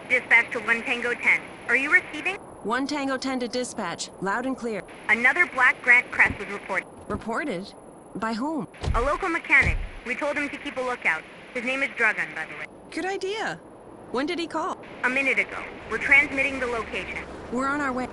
Dispatch to 1 Tango 10. Are you receiving? 1 Tango 10 to dispatch. Loud and clear. Another black Grant crest was reported. Reported? By whom? A local mechanic. We told him to keep a lookout. His name is Dragon, by the way. Good idea. When did he call? A minute ago. We're transmitting the location. We're on our way.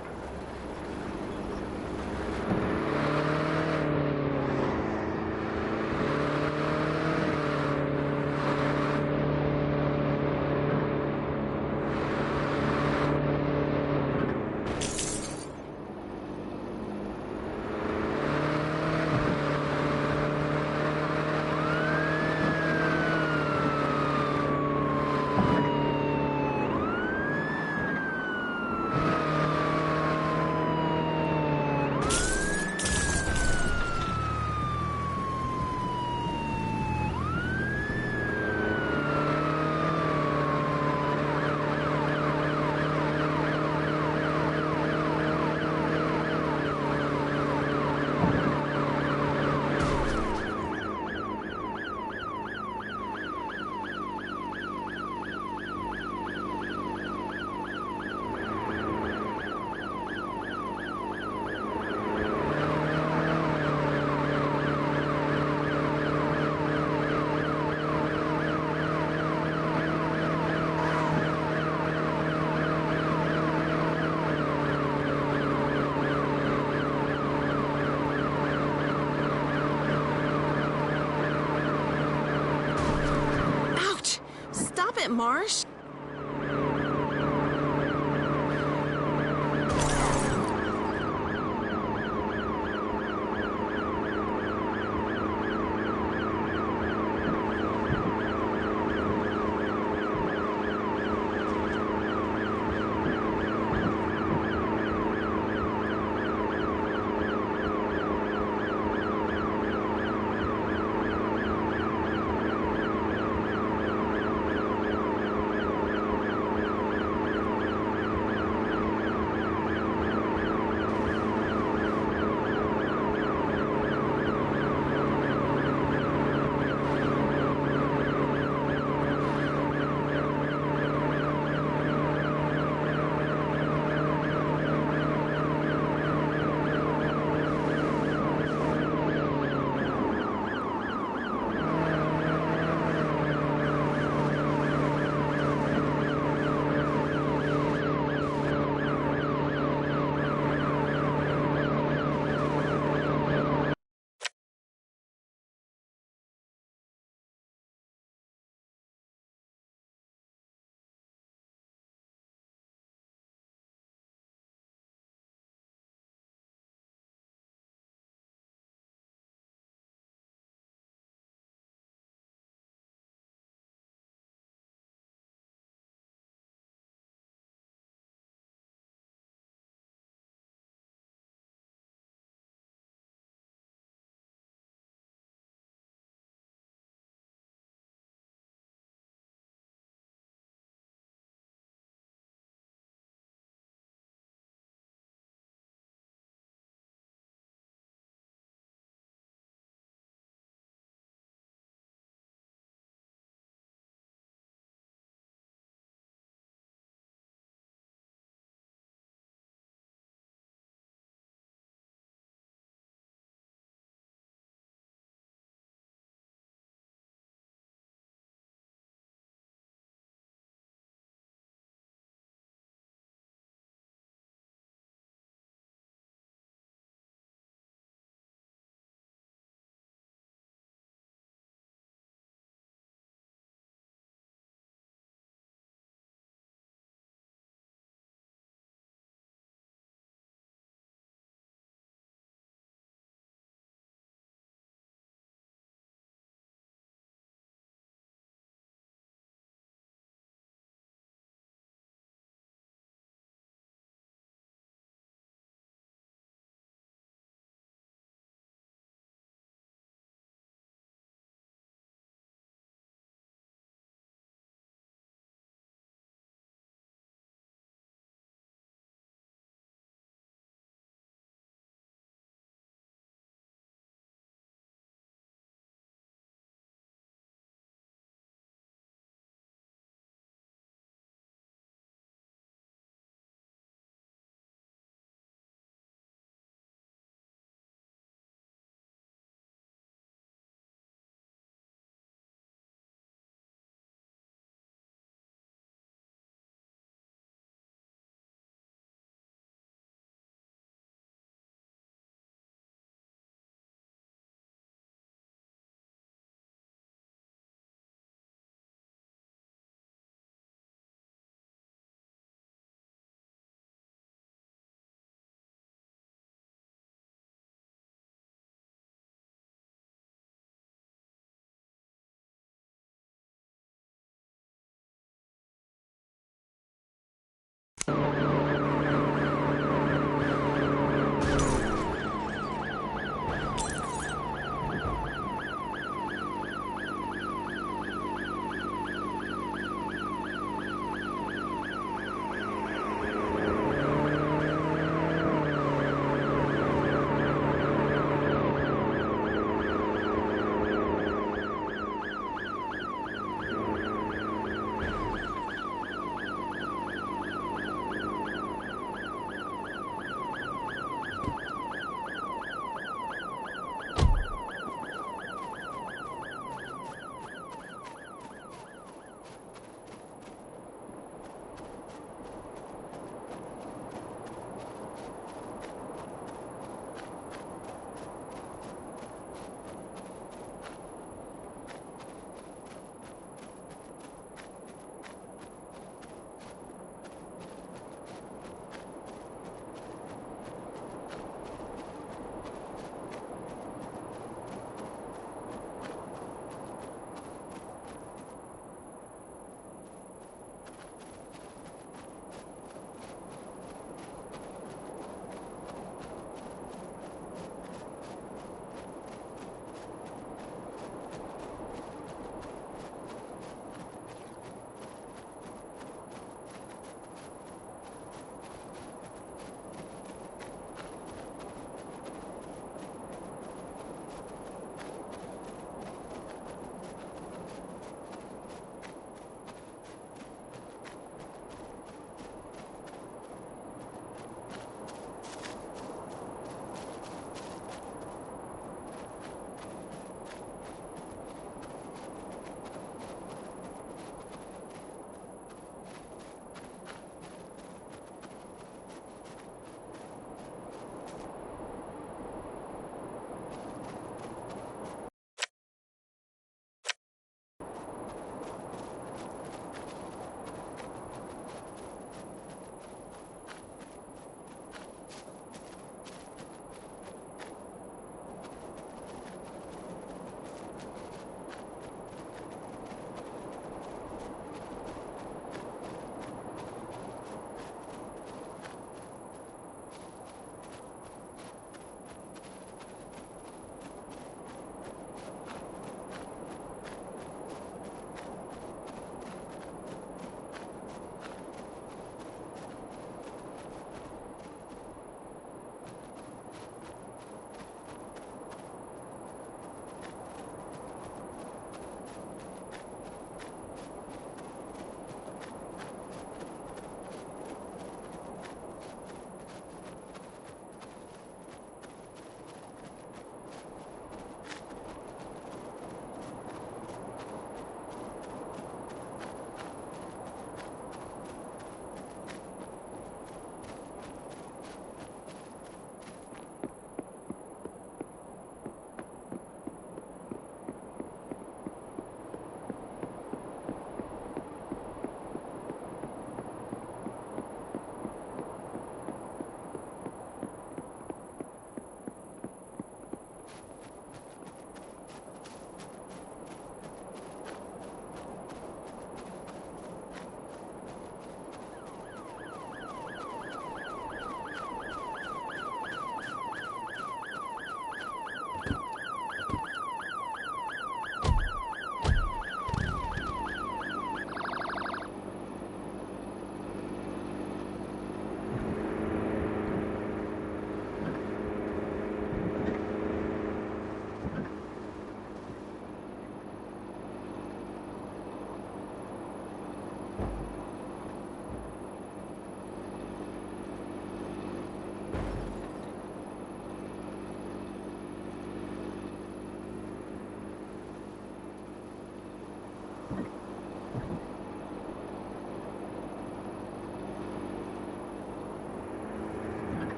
Stop it, Marsh!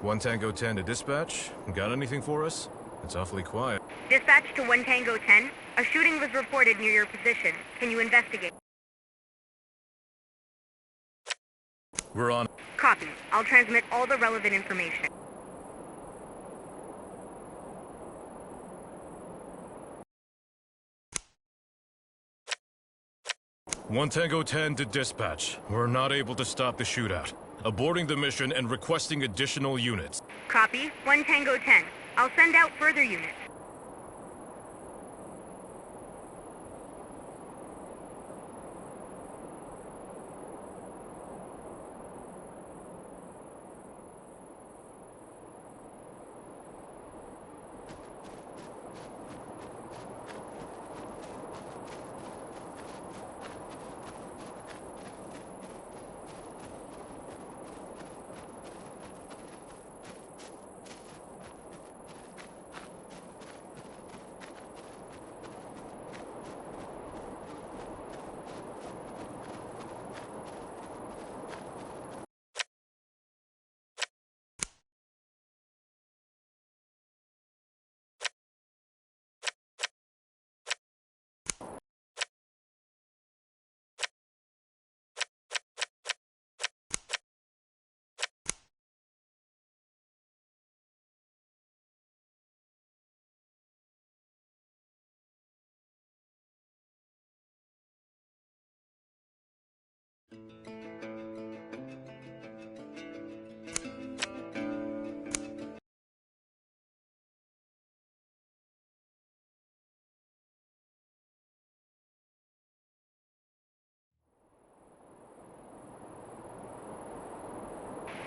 1 Tango 10 to dispatch. Got anything for us? It's awfully quiet. Dispatch to 1 Tango 10. A shooting was reported near your position. Can you investigate? We're on. Copy. I'll transmit all the relevant information. One Tango 10 to dispatch. We're not able to stop the shootout. Aborting the mission and requesting additional units. Copy. 1 Tango 10. I'll send out further units.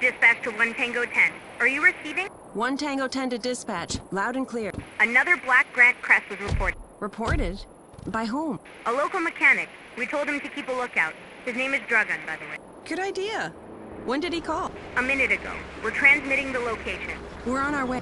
Dispatch to 1 Tango 10. Are you receiving? 1 Tango 10 to dispatch. Loud and clear. Another black Grant crest was reported. Reported? By whom? A local mechanic. We told him to keep a lookout. His name is Dragun, by the way. Good idea. When did he call? A minute ago. We're transmitting the location. We're on our way.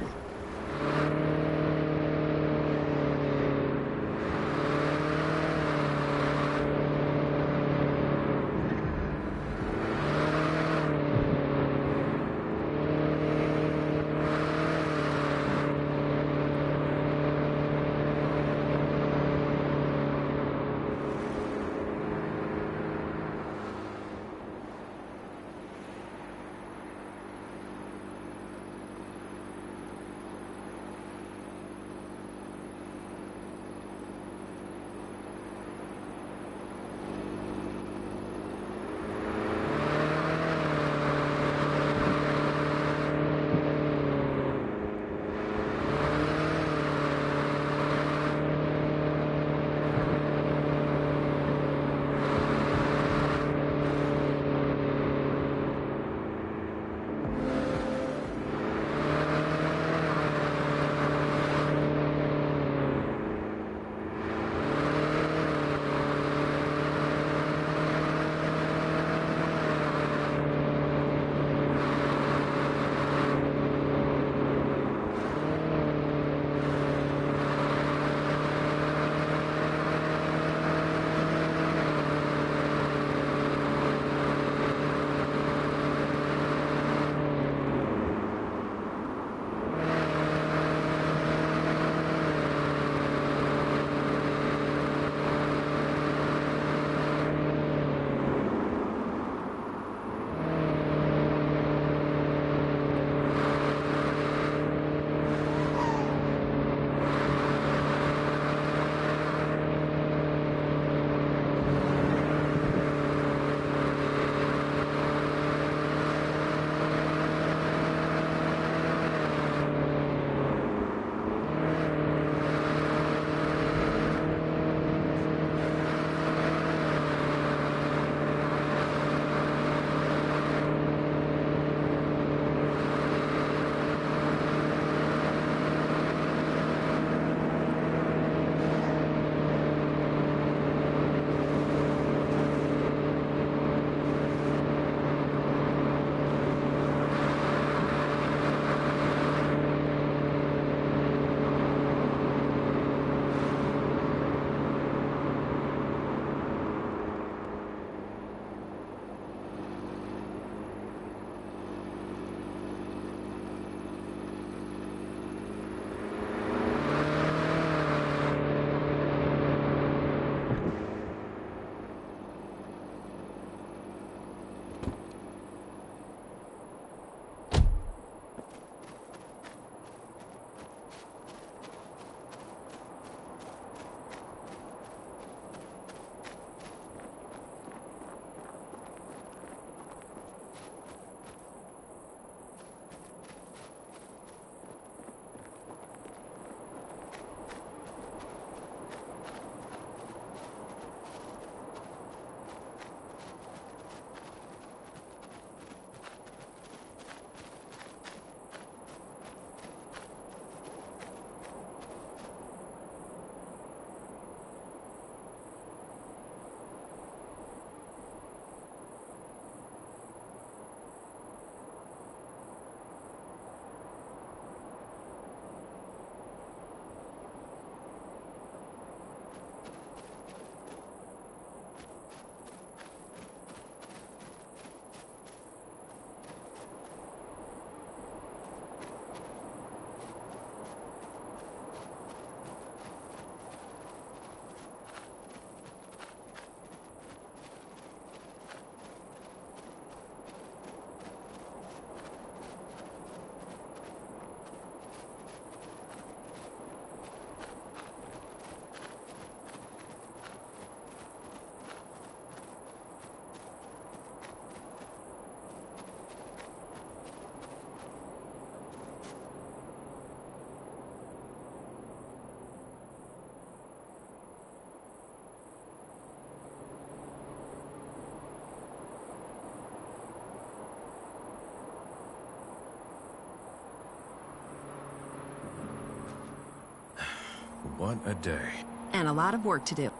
What a day. And a lot of work to do.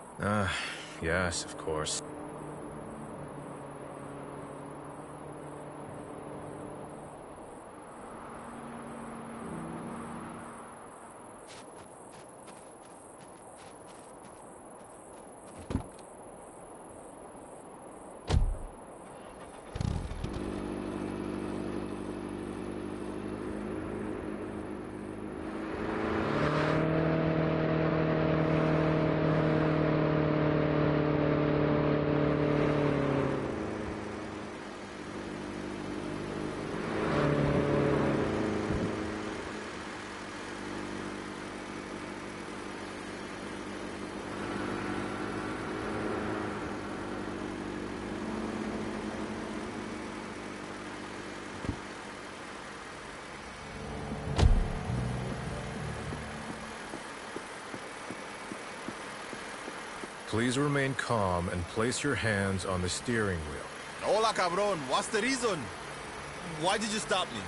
Yes, of course. Please remain calm and place your hands on the steering wheel. Hola, cabron. What's the reason? Why did you stop me?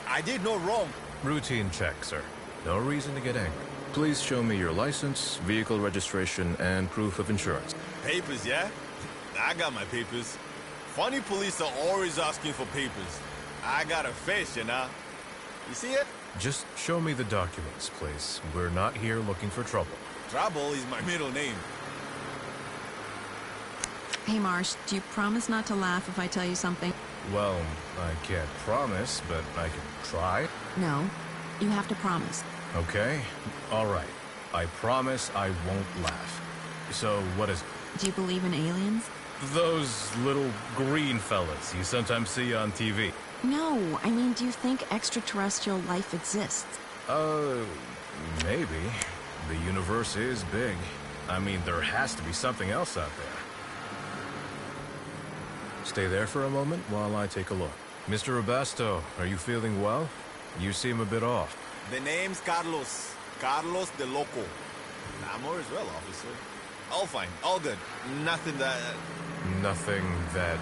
I did no wrong. Routine check, sir. No reason to get angry. Please show me your license, vehicle registration, and proof of insurance. Papers, yeah? I got my papers. Funny police are always asking for papers. I got a face, you know? You see it? Just show me the documents, please. We're not here looking for trouble. Trouble is my middle name. Hey, Marsh, do you promise not to laugh if I tell you something? Well, I can't promise, but I can try. No, you have to promise. Okay, all right. I promise I won't laugh. So, what is it? Do you believe in aliens? Those little green fellas you sometimes see on TV. No, I mean, do you think extraterrestrial life exists? Maybe. The universe is big. I mean, there has to be something else out there. Stay there for a moment while I take a look. Mr. Abasto, are you feeling well? You seem a bit off. The name's Carlos. Carlos de Loco. I'm more as well, officer. All fine, all good. Nothing that... Nothing that...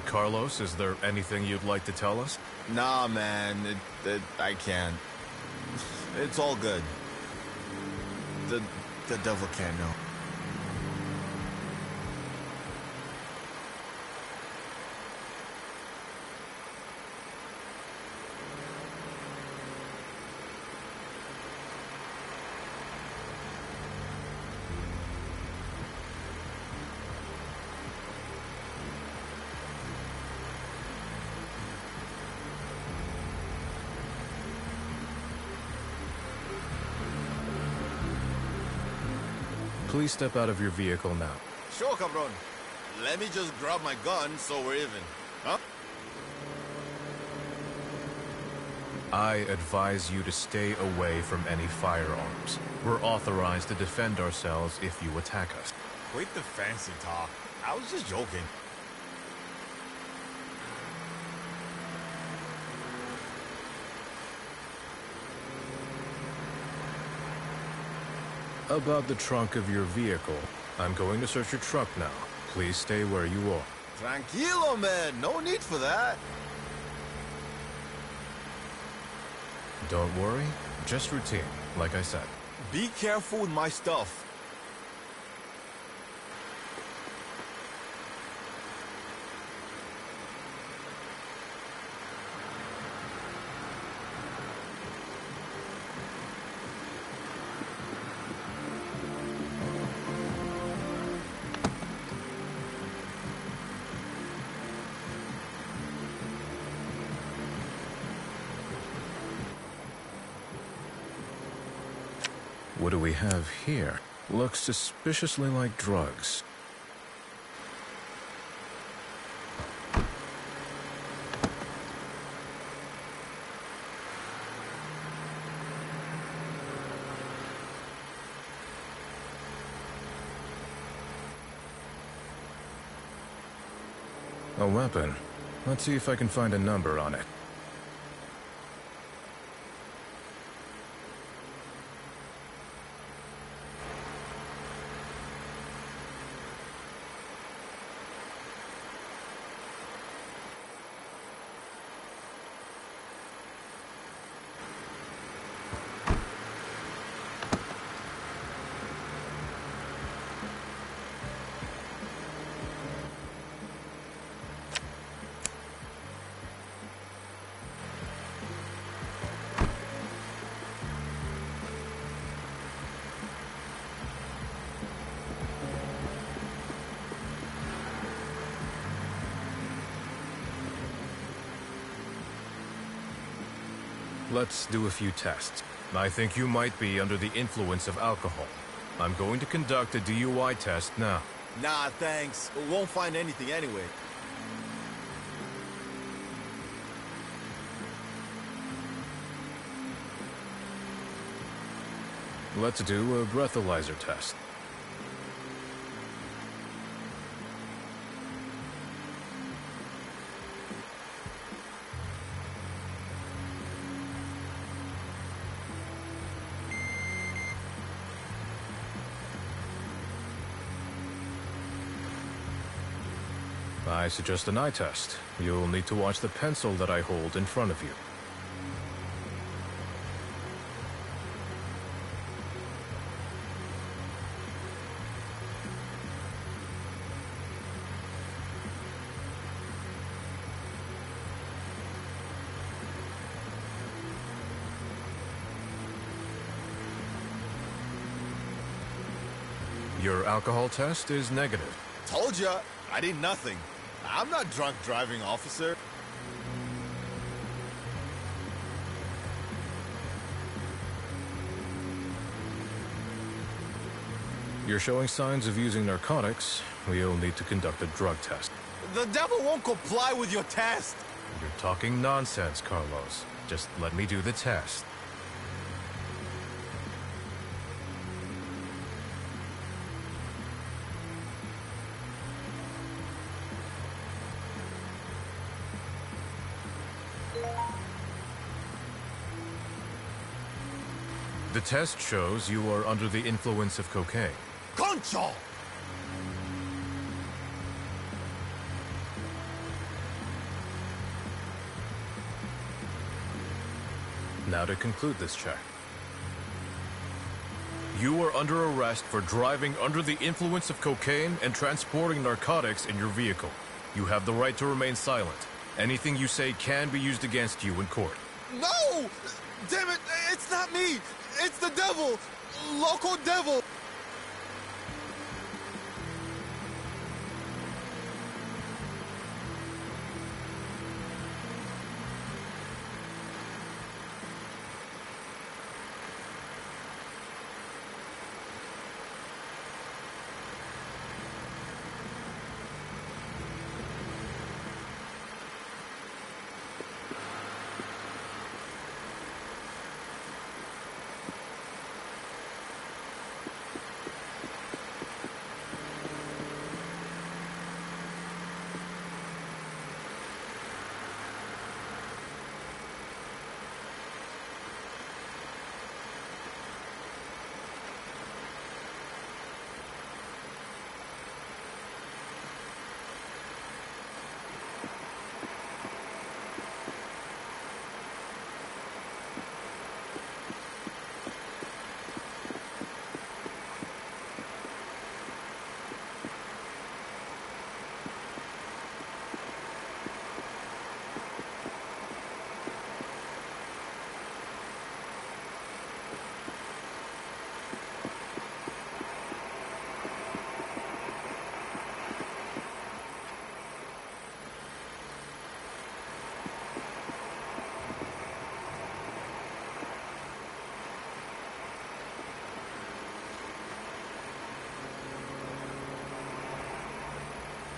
Carlos, is there anything you'd like to tell us? Nah, man. I can't. It's all good. The devil can't know. Please step out of your vehicle now. Sure, cabron. Let me just grab my gun so we're even. Huh? I advise you to stay away from any firearms. We're authorized to defend ourselves if you attack us. Quit the fancy talk. I was just joking. About the trunk of your vehicle. I'm going to search your trunk now. Please stay where you are. Tranquilo, man. No need for that. Don't worry. Just routine, like I said. Be careful with my stuff. What do we have here? Looks suspiciously like drugs. A weapon. Let's see if I can find a number on it. Let's do a few tests. I think you might be under the influence of alcohol. I'm going to conduct a DUI test now. Nah, thanks. We won't find anything anyway. Let's do a breathalyzer test. I suggest an eye test. You'll need to watch the pencil that I hold in front of you. Your alcohol test is negative. Told ya, I did nothing. I'm not drunk driving, officer. You're showing signs of using narcotics. We'll need to conduct a drug test. The devil won't comply with your test. You're talking nonsense, Carlos. Just let me do the test. The test shows you are under the influence of cocaine. Concho! Now to conclude this check. You are under arrest for driving under the influence of cocaine and transporting narcotics in your vehicle. You have the right to remain silent. Anything you say can be used against you in court. No! Damn it, it's not me! It's the devil! Loco devil!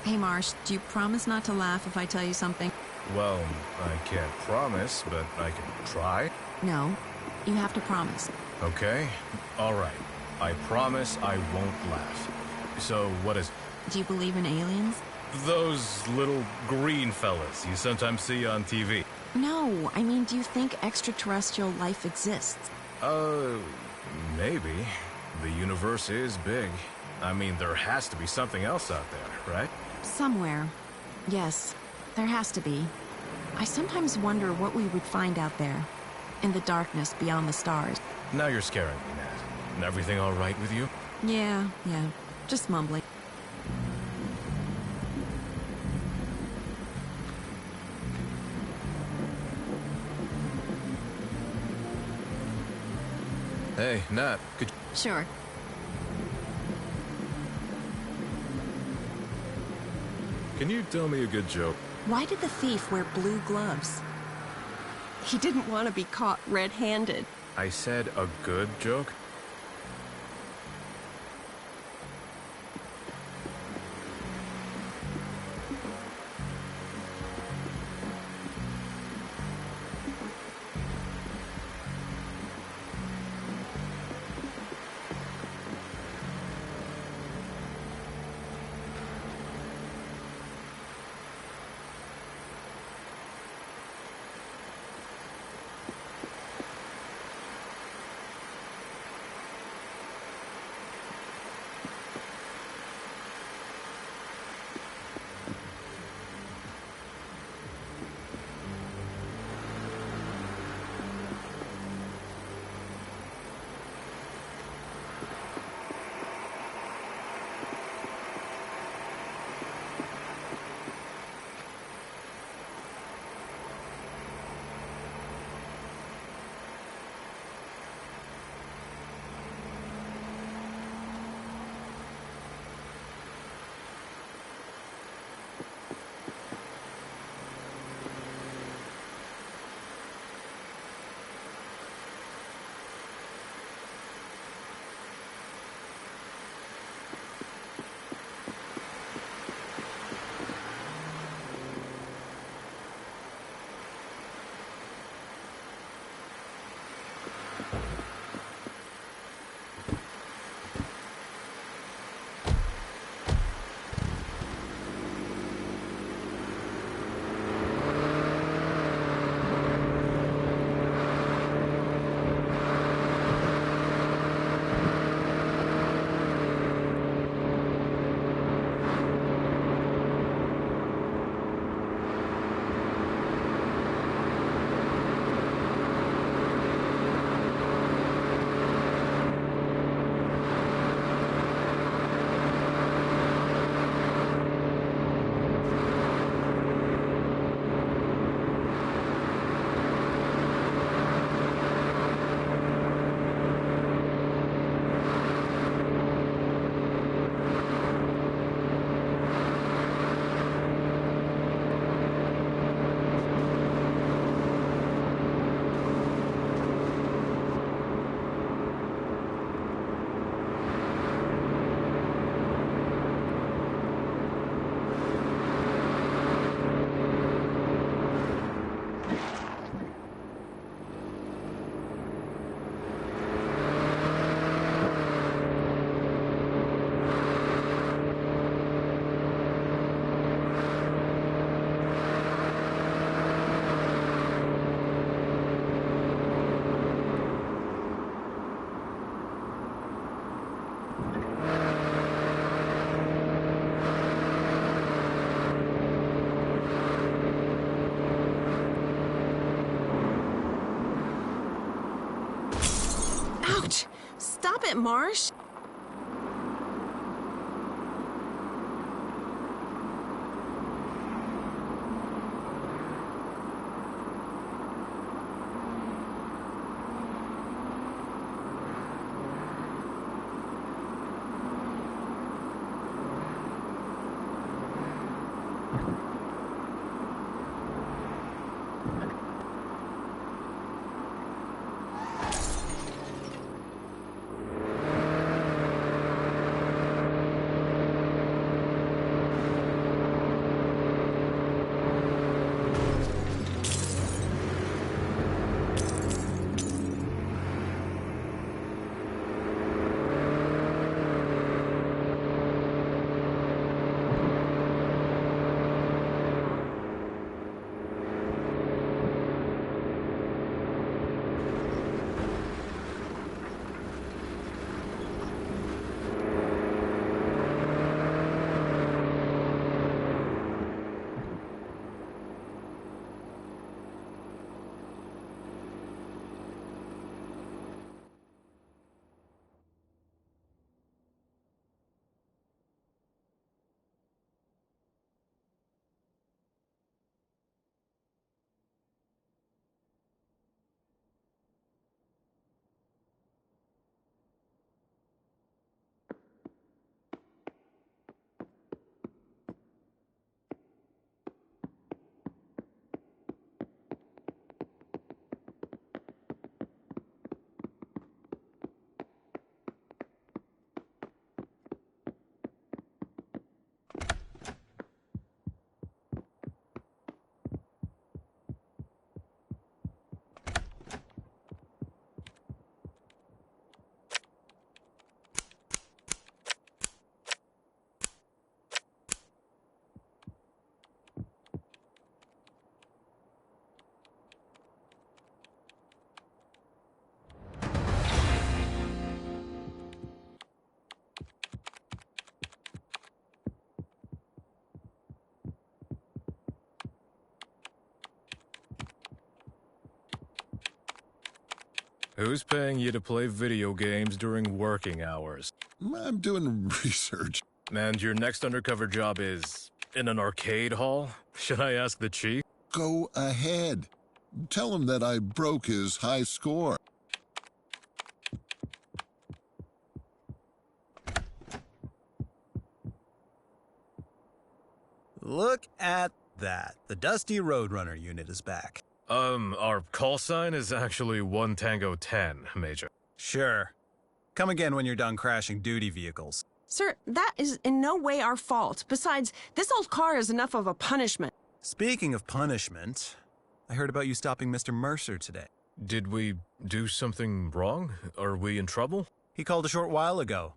Hey, Marsh, do you promise not to laugh if I tell you something? Well, I can't promise, but I can try. No, you have to promise. Okay? All right. I promise I won't laugh. So, what is... Do you believe in aliens? Those little green fellas you sometimes see on TV. No, I mean, do you think extraterrestrial life exists? Maybe. The universe is big. I mean, there has to be something else out there, right? Somewhere. Yes, there has to be. I sometimes wonder what we would find out there, in the darkness beyond the stars. Now you're scaring me, Nat. Everything all right with you? Yeah, just mumbling. Hey, Nat, could... Sure. Can you tell me a good joke? Why did the thief wear blue gloves? He didn't want to be caught red-handed. I said a good joke? Ouch! Stop it, Marsh! Who's paying you to play video games during working hours? I'm doing research. And your next undercover job is in an arcade hall? Should I ask the chief? Go ahead. Tell him that I broke his high score. Look at that. The Dusty Roadrunner unit is back. Our call sign is actually 1 Tango 10, Major. Sure. Come again when you're done crashing duty vehicles. Sir, that is in no way our fault. Besides, this old car is enough of a punishment. Speaking of punishment, I heard about you stopping Mr. Mercer today. Did we do something wrong? Are we in trouble? He called a short while ago.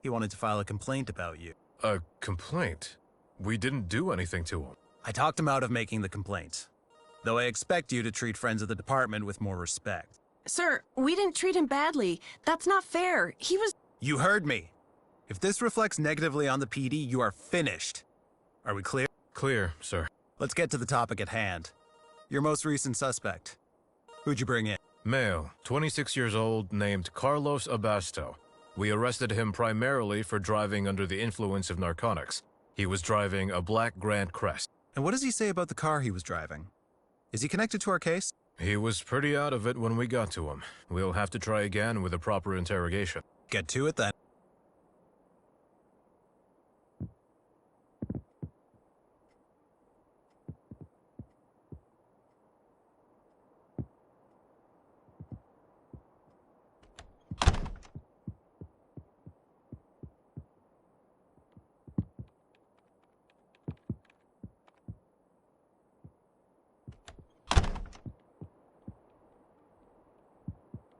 He wanted to file a complaint about you. A complaint? We didn't do anything to him. I talked him out of making the complaint, though I expect you to treat friends of the department with more respect. Sir, we didn't treat him badly. That's not fair. He was... You heard me. If this reflects negatively on the PD, you are finished. Are we clear? Clear, sir. Let's get to the topic at hand. Your most recent suspect. Who'd you bring in? Male, 26 years old, named Carlos Abasto. We arrested him primarily for driving under the influence of narcotics. He was driving a black Grand Crest. And what does he say about the car he was driving? Is he connected to our case? He was pretty out of it when we got to him. We'll have to try again with a proper interrogation. Get to it then.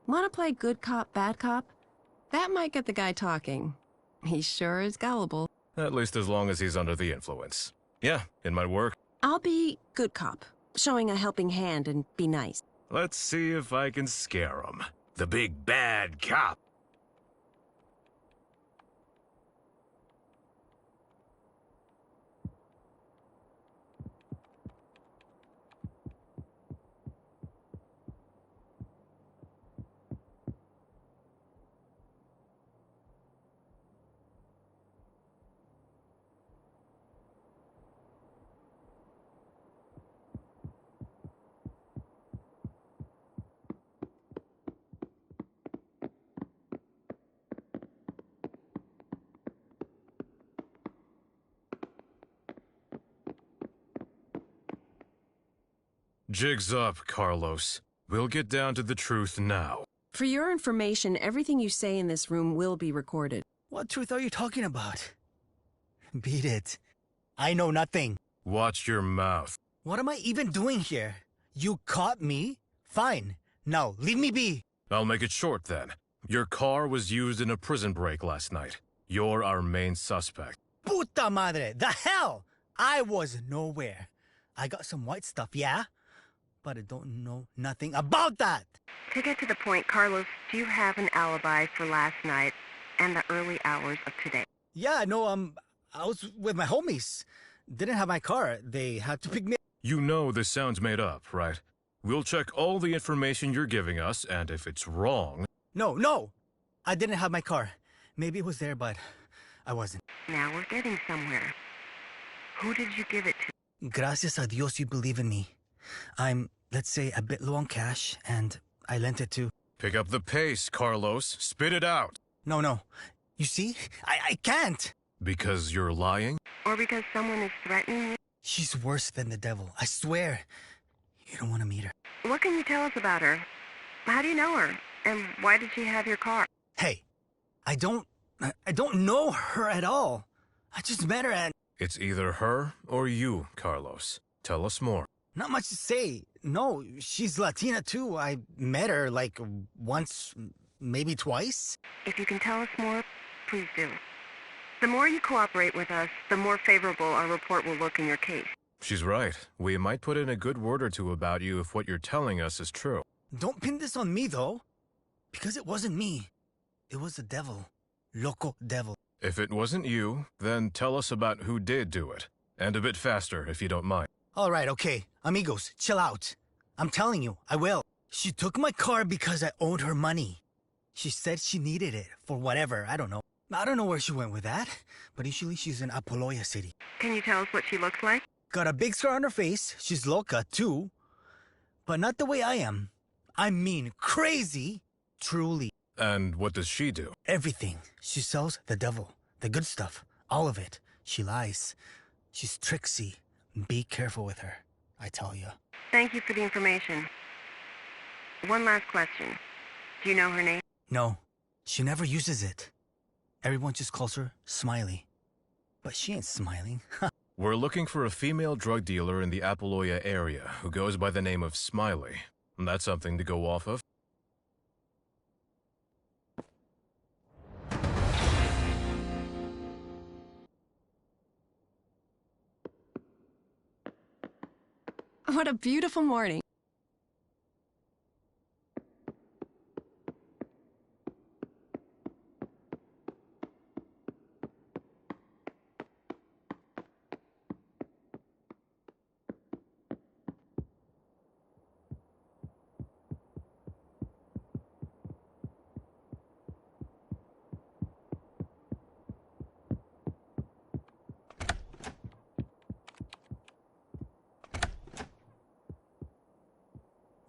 Want to play good cop, bad cop? That might get the guy talking. He sure is gullible. At least as long as he's under the influence. Yeah, it might work. I'll be good cop, showing a helping hand and be nice. Let's see if I can scare him. The big bad cop. Jig's up, Carlos. We'll get down to the truth now. For your information, everything you say in this room will be recorded. What truth are you talking about? Beat it. I know nothing. Watch your mouth. What am I even doing here? You caught me? Fine. Now, leave me be. I'll make it short then. Your car was used in a prison break last night. You're our main suspect. Puta madre, the hell! I was nowhere. I got some white stuff, yeah? But I don't know nothing about that. To get to the point, Carlos, do you have an alibi for last night and the early hours of today? Yeah, no, I was with my homies. Didn't have my car. They had to pick me up. You know this sounds made up, right? We'll check all the information you're giving us, and if it's wrong... No! I didn't have my car. Maybe it was there, but I wasn't. Now we're getting somewhere. Who did you give it to? Gracias a Dios you believe in me. I'm, let's say, a bit low on cash, and I lent it to... Pick up the pace, Carlos. Spit it out. No. You see? I can't! Because you're lying? Or because someone is threatening you? She's worse than the devil, I swear. You don't want to meet her. What can you tell us about her? How do you know her? And why did she have your car? Hey, I don't know her at all. I just met her and... It's either her or you, Carlos. Tell us more. Not much to say. No, she's Latina too. I met her like once, maybe twice. If you can tell us more, please do. The more you cooperate with us, the more favorable our report will look in your case. She's right. We might put in a good word or two about you if what you're telling us is true. Don't pin this on me though, because it wasn't me. It was the devil. Loco devil. If it wasn't you, then tell us about who did do it. And a bit faster, if you don't mind. All right, okay. Amigos, chill out. I'm telling you, I will. She took my car because I owed her money. She said she needed it for whatever, I don't know. I don't know where she went with that, but usually she's in Apoloya City. Can you tell us what she looks like? Got a big scar on her face. She's loca, too. But not the way I am. I mean, crazy. Truly. And what does she do? Everything. She sells the devil. The good stuff. All of it. She lies. She's tricksy. Be careful with her, I tell you. Thank you for the information. One last question. Do you know her name? No, she never uses it. Everyone just calls her Smiley. But she ain't smiling. We're looking for a female drug dealer in the Apoloya area who goes by the name of Smiley. That's something to go off of. What a beautiful morning.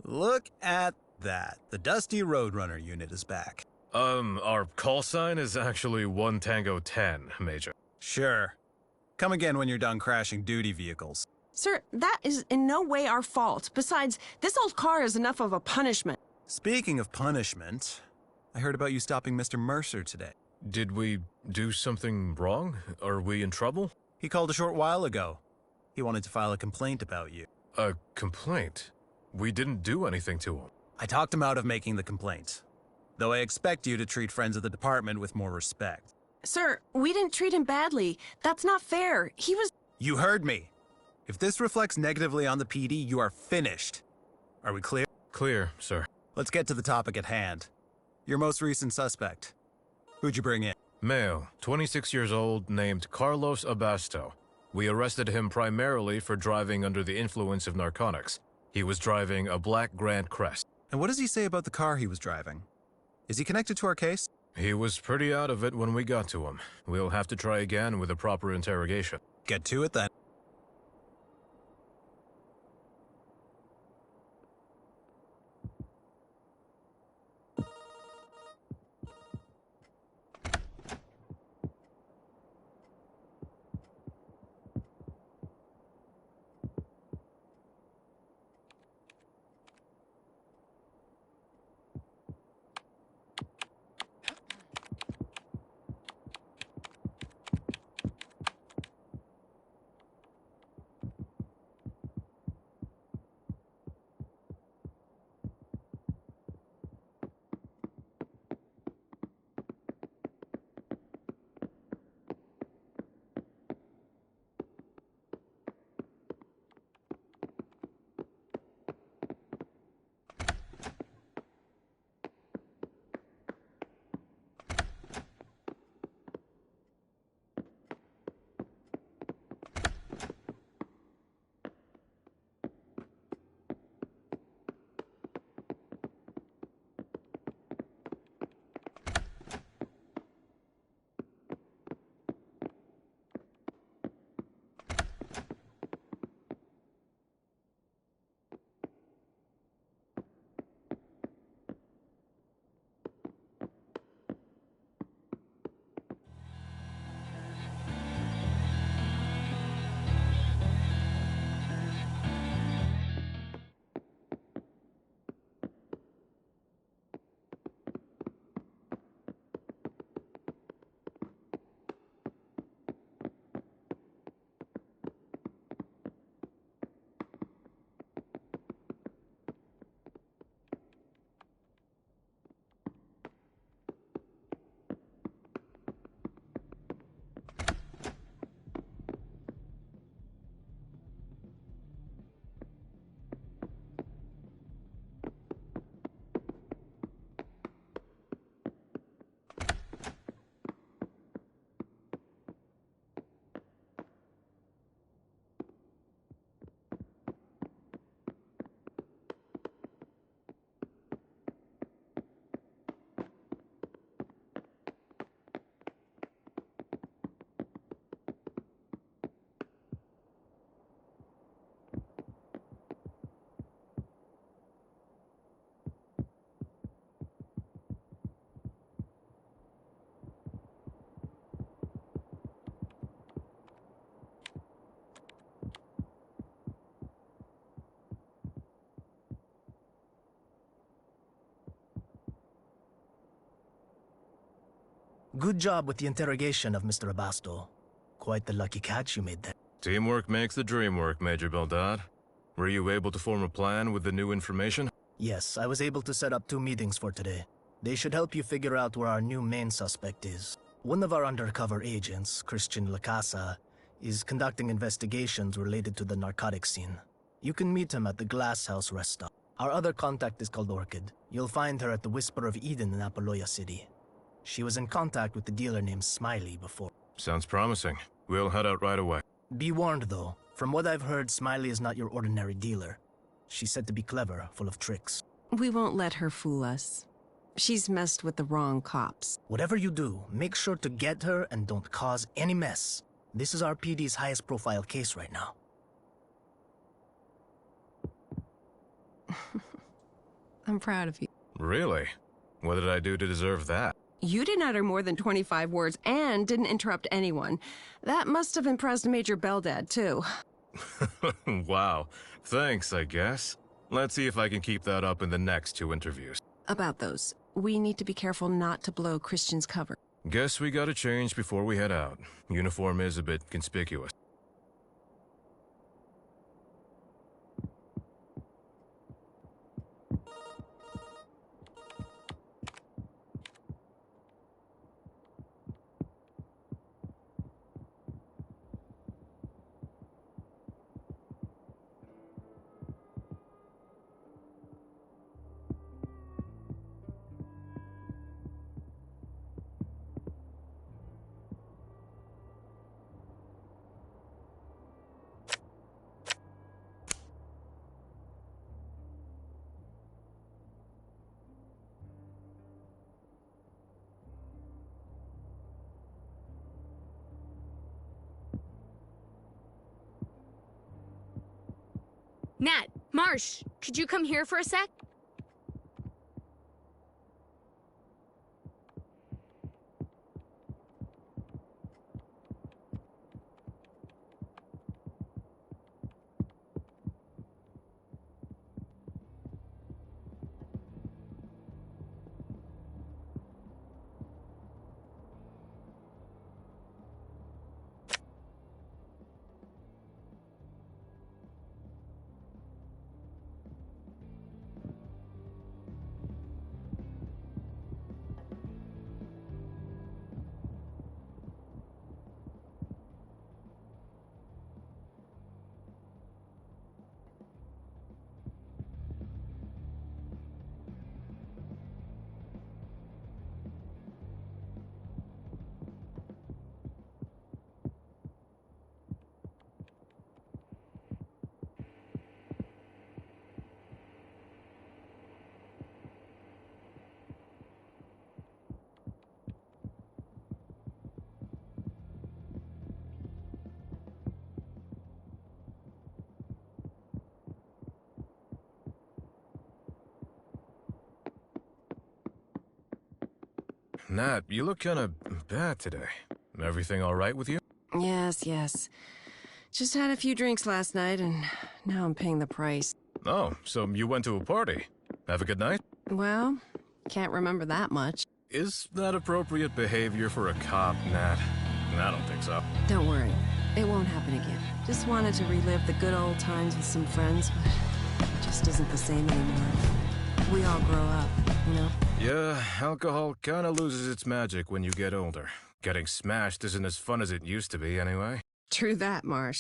Look at that. The Dusty Roadrunner unit is back. Our call sign is actually 1 Tango 10, Major. Sure. Come again when you're done crashing duty vehicles. Sir, that is in no way our fault. Besides, this old car is enough of a punishment. Speaking of punishment, I heard about you stopping Mr. Mercer today. Did we do something wrong? Are we in trouble? He called a short while ago. He wanted to file a complaint about you. A complaint? We didn't do anything to him. I talked him out of making the complaint. Though I expect you to treat friends of the department with more respect. Sir, we didn't treat him badly. That's not fair. He was... You heard me. If this reflects negatively on the PD, you are finished. Are we clear? Clear, sir. Let's get to the topic at hand. Your most recent suspect. Who'd you bring in? Male, 26 years old, named Carlos Abasto. We arrested him primarily for driving under the influence of narcotics. He was driving a black Grand Crest. And what does he say about the car he was driving? Is he connected to our case? He was pretty out of it when we got to him. We'll have to try again with a proper interrogation. Get to it then. Good job with the interrogation of Mr. Abasto. Quite the lucky catch you made there. Teamwork makes the dream work, Major Beldad. Were you able to form a plan with the new information? Yes, I was able to set up 2 meetings for today. They should help you figure out where our new main suspect is. One of our undercover agents, Christian Lacasa, is conducting investigations related to the narcotics scene. You can meet him at the Glass House rest stop. Our other contact is called Orchid. You'll find her at the Whisper of Eden in Apaloya City. She was in contact with the dealer named Smiley before. Sounds promising. We'll head out right away. Be warned, though. From what I've heard, Smiley is not your ordinary dealer. She's said to be clever, full of tricks. We won't let her fool us. She's messed with the wrong cops. Whatever you do, make sure to get her and don't cause any mess. This is our PD's highest profile case right now. I'm proud of you. Really? What did I do to deserve that? You didn't utter more than 25 words and didn't interrupt anyone. That must have impressed Major Beldad, too. Wow. Thanks, I guess. Let's see if I can keep that up in the next 2 interviews. About those, we need to be careful not to blow Christian's cover. Guess we gotta change before we head out. Uniform is a bit conspicuous. Nat, Marsh, could you come here for a sec? Nat, you look kinda bad today. Everything all right with you? Yes. Just had a few drinks last night, and now I'm paying the price. Oh, so you went to a party. Have a good night? Well, can't remember that much. Is that appropriate behavior for a cop, Nat? I don't think so. Don't worry, it won't happen again. Just wanted to relive the good old times with some friends, but it just isn't the same anymore. We all grow up, you know? Yeah, alcohol kinda loses its magic when you get older. Getting smashed isn't as fun as it used to be, anyway. True that, Marsh.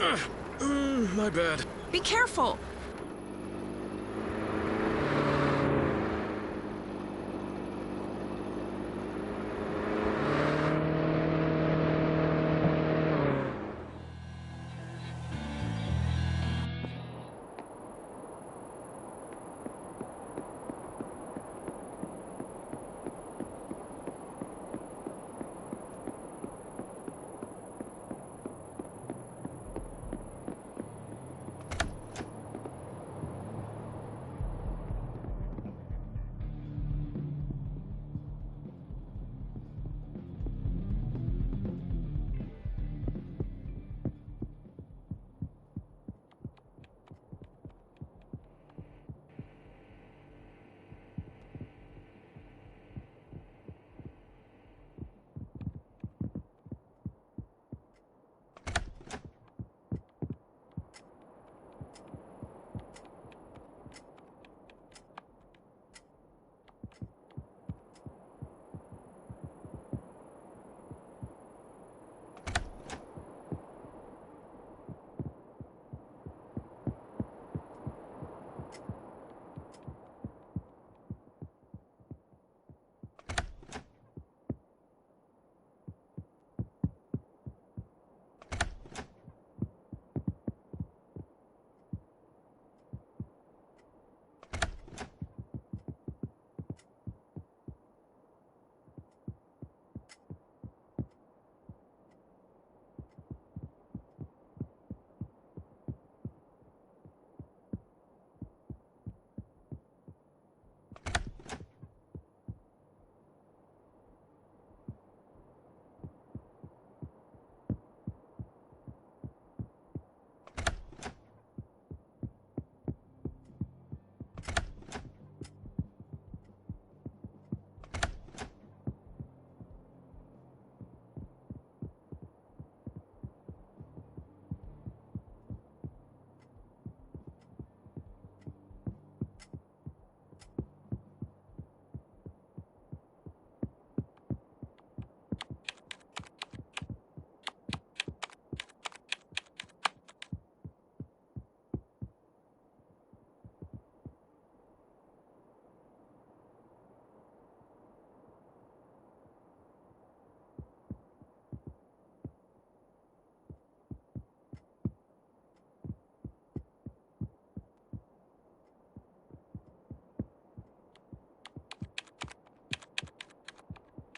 My bad. Be careful!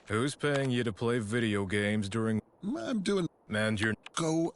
Who's paying you to play video games during... I'm doing... And you're... Go...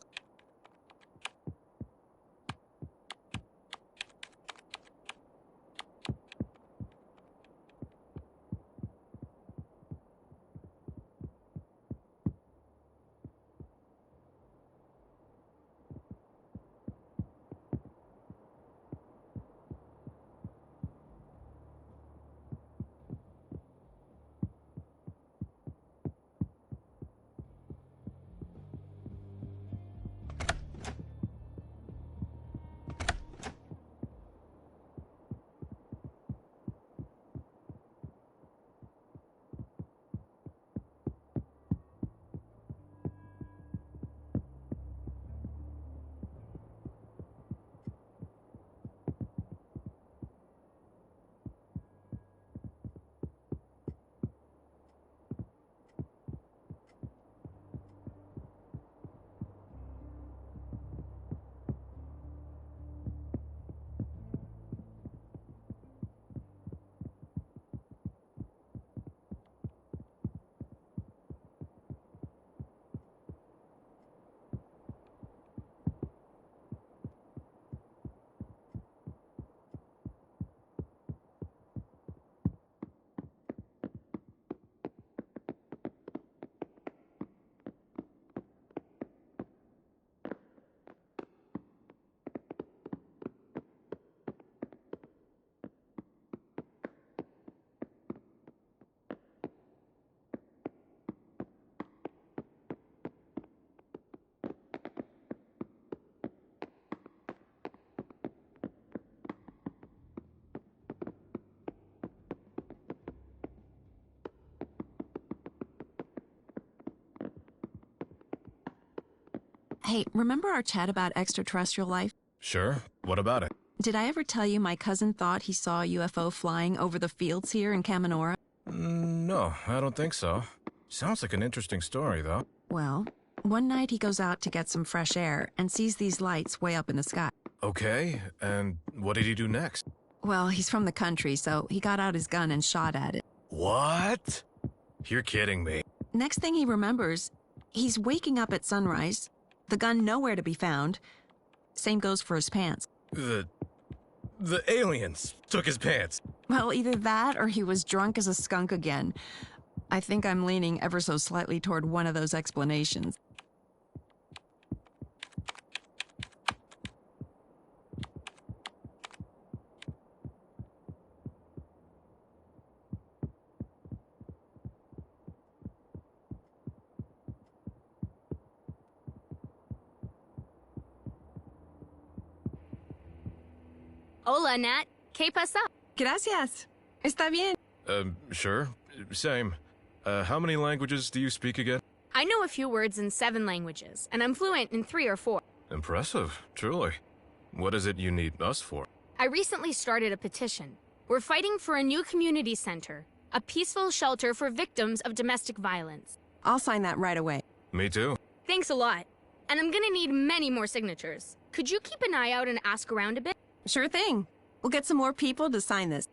Hey, remember our chat about extraterrestrial life? Sure. What about it? Did I ever tell you my cousin thought he saw a UFO flying over the fields here in Kamanora? No, I don't think so. Sounds like an interesting story, though. Well, one night he goes out to get some fresh air and sees these lights way up in the sky. Okay, and what did he do next? Well, he's from the country, so he got out his gun and shot at it. What? You're kidding me. Next thing he remembers, he's waking up at sunrise, the gun nowhere to be found. Same goes for his pants. The aliens took his pants. Well, either that or he was drunk as a skunk again. I think I'm leaning ever so slightly toward one of those explanations. Hola, Nat. ¿Qué pasa? Gracias. Está bien. Sure. Same. How many languages do you speak again? I know a few words in 7 languages, and I'm fluent in 3 or 4. Impressive, truly. What is it you need us for? I recently started a petition. We're fighting for a new community center, a peaceful shelter for victims of domestic violence. I'll sign that right away. Me too. Thanks a lot. And I'm gonna need many more signatures. Could you keep an eye out and ask around a bit? Sure thing. We'll get some more people to sign this.